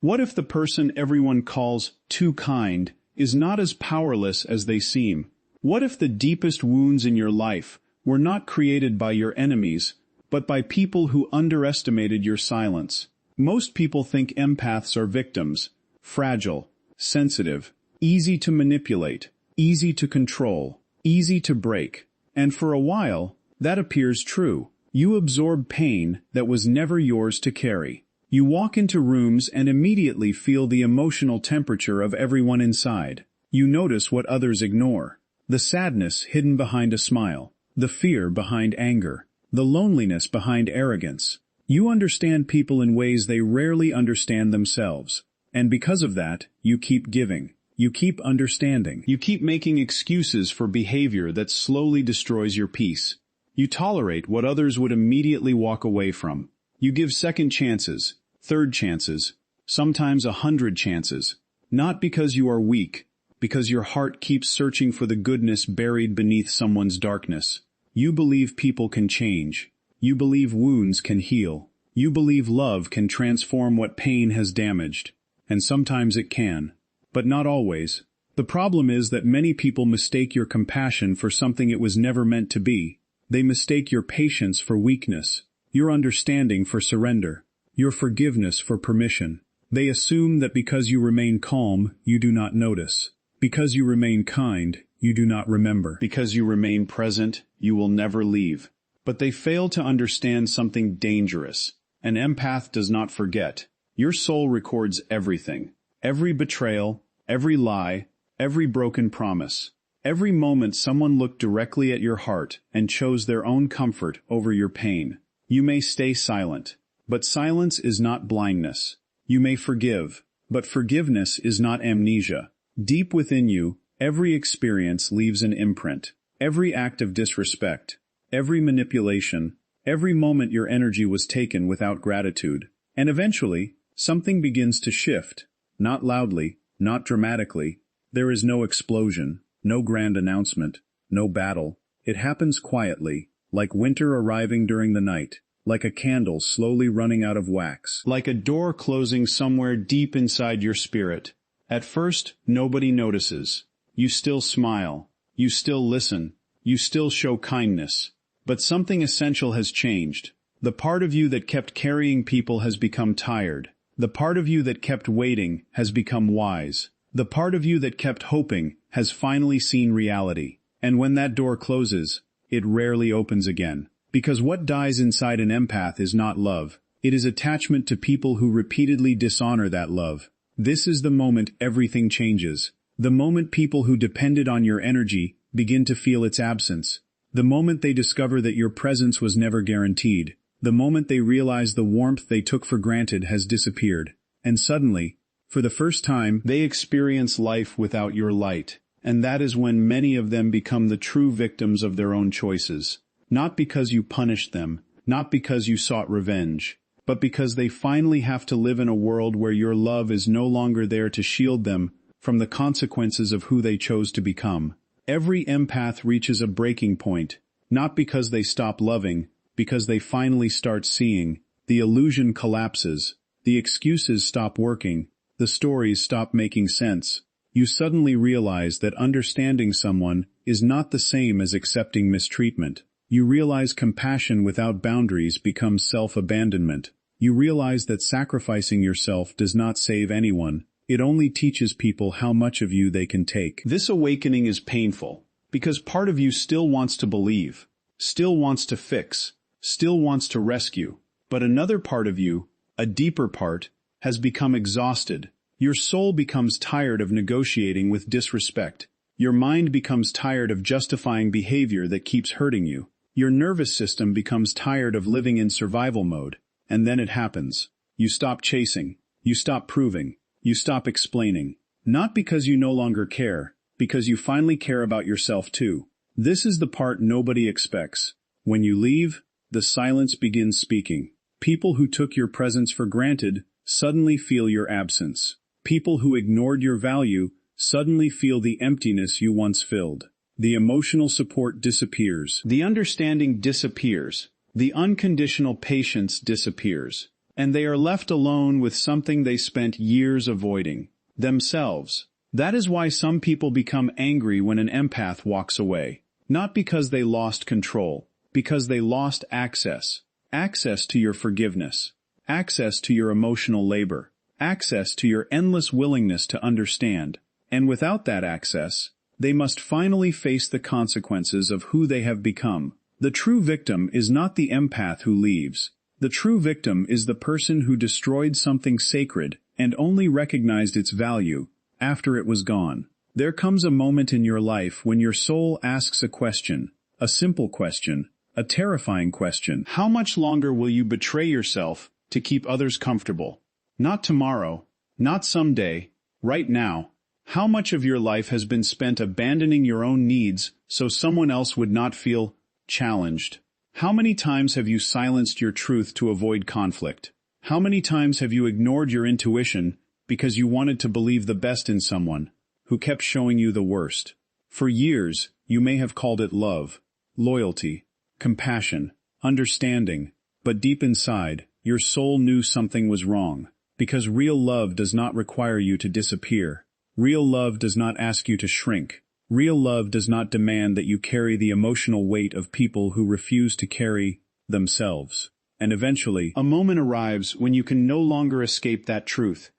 What if the person everyone calls too kind is not as powerless as they seem? What if the deepest wounds in your life were not created by your enemies, but by people who underestimated your silence? Most people think empaths are victims, fragile, sensitive, easy to manipulate, easy to control, easy to break. And for a while, that appears true. You absorb pain that was never yours to carry. You walk into rooms and immediately feel the emotional temperature of everyone inside. You notice what others ignore. The sadness hidden behind a smile. The fear behind anger. The loneliness behind arrogance. You understand people in ways they rarely understand themselves. And because of that, you keep giving. You keep understanding. You keep making excuses for behavior that slowly destroys your peace. You tolerate what others would immediately walk away from. You give second chances, third chances, sometimes 100 chances. Not because you are weak, because your heart keeps searching for the goodness buried beneath someone's darkness. You believe people can change. You believe wounds can heal. You believe love can transform what pain has damaged. And sometimes it can. But not always. The problem is that many people mistake your compassion for something it was never meant to be. They mistake your patience for weakness, your understanding for surrender, your forgiveness for permission. They assume that because you remain calm, you do not notice. Because you remain kind, you do not remember. Because you remain present, you will never leave. But they fail to understand something dangerous. An empath does not forget. Your soul records everything. Every betrayal, every lie, every broken promise. Every moment someone looked directly at your heart and chose their own comfort over your pain. You may stay silent, but silence is not blindness. You may forgive, but forgiveness is not amnesia. Deep within you, every experience leaves an imprint. Every act of disrespect, every manipulation, every moment your energy was taken without gratitude. And eventually, something begins to shift. Not loudly, not dramatically. There is no explosion, no grand announcement, no battle. It happens quietly, like winter arriving during the night, like a candle slowly running out of wax, like a door closing somewhere deep inside your spirit. At first, nobody notices. You still smile. You still listen. You still show kindness. But something essential has changed. The part of you that kept carrying people has become tired. The part of you that kept waiting has become wise. The part of you that kept hoping has finally seen reality. And when that door closes, it rarely opens again. Because what dies inside an empath is not love. It is attachment to people who repeatedly dishonor that love. This is the moment everything changes. The moment people who depended on your energy begin to feel its absence. The moment they discover that your presence was never guaranteed. The moment they realize the warmth they took for granted has disappeared. And suddenly, for the first time, they experience life without your light. And that is when many of them become the true victims of their own choices. Not because you punished them, not because you sought revenge, but because they finally have to live in a world where your love is no longer there to shield them from the consequences of who they chose to become. Every empath reaches a breaking point, not because they stop loving, because they finally start seeing. The illusion collapses, the excuses stop working, the stories stop making sense. You suddenly realize that understanding someone is not the same as accepting mistreatment. You realize compassion without boundaries becomes self-abandonment. You realize that sacrificing yourself does not save anyone. It only teaches people how much of you they can take. This awakening is painful, because part of you still wants to believe, still wants to fix, still wants to rescue. But another part of you, a deeper part, has become exhausted. Your soul becomes tired of negotiating with disrespect. Your mind becomes tired of justifying behavior that keeps hurting you. Your nervous system becomes tired of living in survival mode. And then it happens. You stop chasing. You stop proving. You stop explaining. Not because you no longer care, because you finally care about yourself too. This is the part nobody expects. When you leave, the silence begins speaking. People who took your presence for granted suddenly feel your absence. People who ignored your value suddenly feel the emptiness you once filled. The emotional support disappears. The understanding disappears. The unconditional patience disappears. and they are left alone with something they spent years avoiding: themselves. That is why some people become angry when an empath walks away. Not because they lost control, because they lost access. Access to your forgiveness. Access to your emotional labor. Access to your endless willingness to understand. And without that access, they must finally face the consequences of who they have become. The true victim is not the empath who leaves. The true victim is the person who destroyed something sacred and only recognized its value after it was gone. There comes a moment in your life when your soul asks a question, a simple question, a terrifying question. How much longer will you betray yourself to keep others comfortable? Not tomorrow, not someday, right now. How much of your life has been spent abandoning your own needs so someone else would not feel challenged? How many times have you silenced your truth to avoid conflict? How many times have you ignored your intuition because you wanted to believe the best in someone who kept showing you the worst? For years, you may have called it love, loyalty, compassion, understanding, but deep inside, your soul knew something was wrong, because real love does not require you to disappear. Real love does not ask you to shrink. Real love does not demand that you carry the emotional weight of people who refuse to carry themselves. And eventually, a moment arrives when you can no longer escape that truth.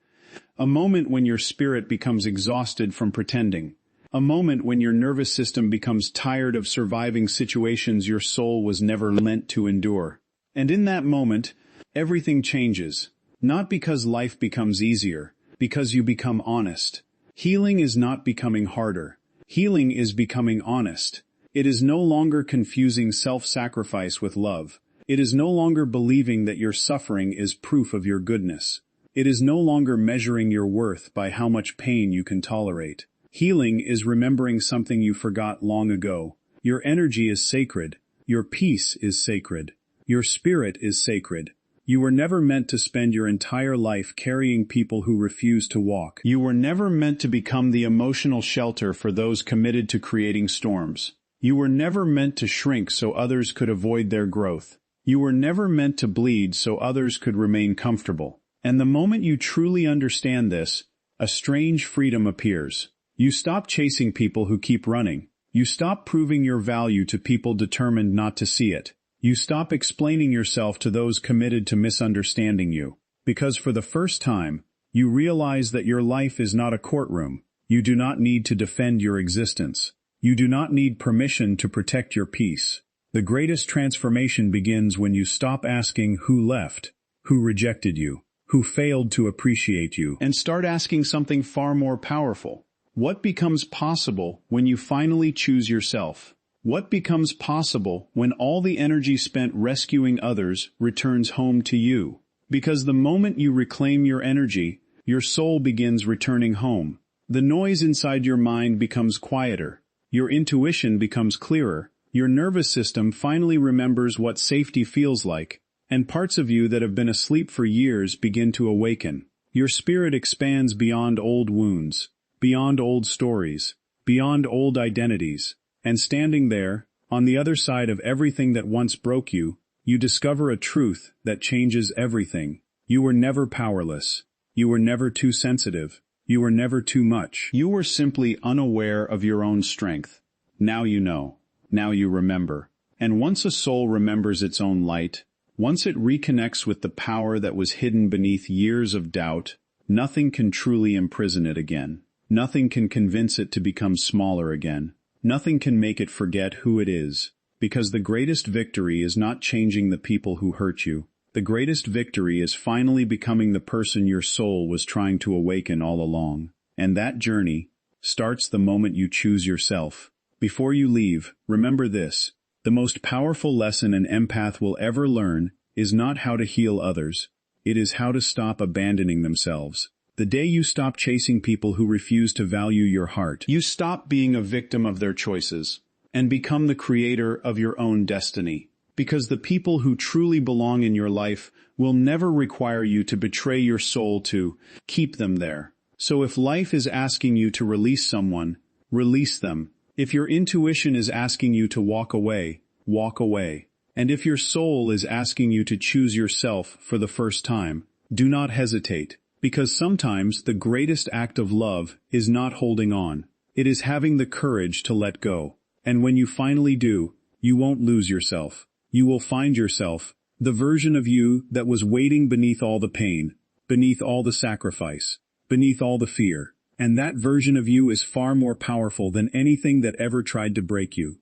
A moment when your spirit becomes exhausted from pretending. A moment when your nervous system becomes tired of surviving situations your soul was never meant to endure. And in that moment, everything changes. Not because life becomes easier, because you become honest. Healing is not becoming harder. Healing is becoming honest. It is no longer confusing self-sacrifice with love. It is no longer believing that your suffering is proof of your goodness. It is no longer measuring your worth by how much pain you can tolerate. Healing is remembering something you forgot long ago. Your energy is sacred. Your peace is sacred. Your spirit is sacred. You were never meant to spend your entire life carrying people who refuse to walk. You were never meant to become the emotional shelter for those committed to creating storms. You were never meant to shrink so others could avoid their growth. You were never meant to bleed so others could remain comfortable. And the moment you truly understand this, a strange freedom appears. You stop chasing people who keep running. You stop proving your value to people determined not to see it. You stop explaining yourself to those committed to misunderstanding you. Because for the first time, you realize that your life is not a courtroom. You do not need to defend your existence. You do not need permission to protect your peace. The greatest transformation begins when you stop asking who left, who rejected you, who failed to appreciate you, and start asking something far more powerful. What becomes possible when you finally choose yourself? What becomes possible when all the energy spent rescuing others returns home to you? Because the moment you reclaim your energy, your soul begins returning home. The noise inside your mind becomes quieter. Your intuition becomes clearer. Your nervous system finally remembers what safety feels like, and parts of you that have been asleep for years begin to awaken. Your spirit expands beyond old wounds, beyond old stories, beyond old identities. And standing there, on the other side of everything that once broke you, you discover a truth that changes everything. You were never powerless. You were never too sensitive. You were never too much. You were simply unaware of your own strength. Now you know. Now you remember. And once a soul remembers its own light, once it reconnects with the power that was hidden beneath years of doubt, nothing can truly imprison it again. Nothing can convince it to become smaller again. Nothing can make it forget who it is, because the greatest victory is not changing the people who hurt you. The greatest victory is finally becoming the person your soul was trying to awaken all along. And that journey starts the moment you choose yourself. Before you leave, remember this. The most powerful lesson an empath will ever learn is not how to heal others. It is how to stop abandoning themselves. The day you stop chasing people who refuse to value your heart, you stop being a victim of their choices and become the creator of your own destiny. Because the people who truly belong in your life will never require you to betray your soul to keep them there. So if life is asking you to release someone, release them. If your intuition is asking you to walk away, walk away. And if your soul is asking you to choose yourself for the first time, do not hesitate, because sometimes the greatest act of love is not holding on. It is having the courage to let go. And when you finally do, you won't lose yourself. You will find yourself, the version of you that was waiting beneath all the pain, beneath all the sacrifice, beneath all the fear. And that version of you is far more powerful than anything that ever tried to break you.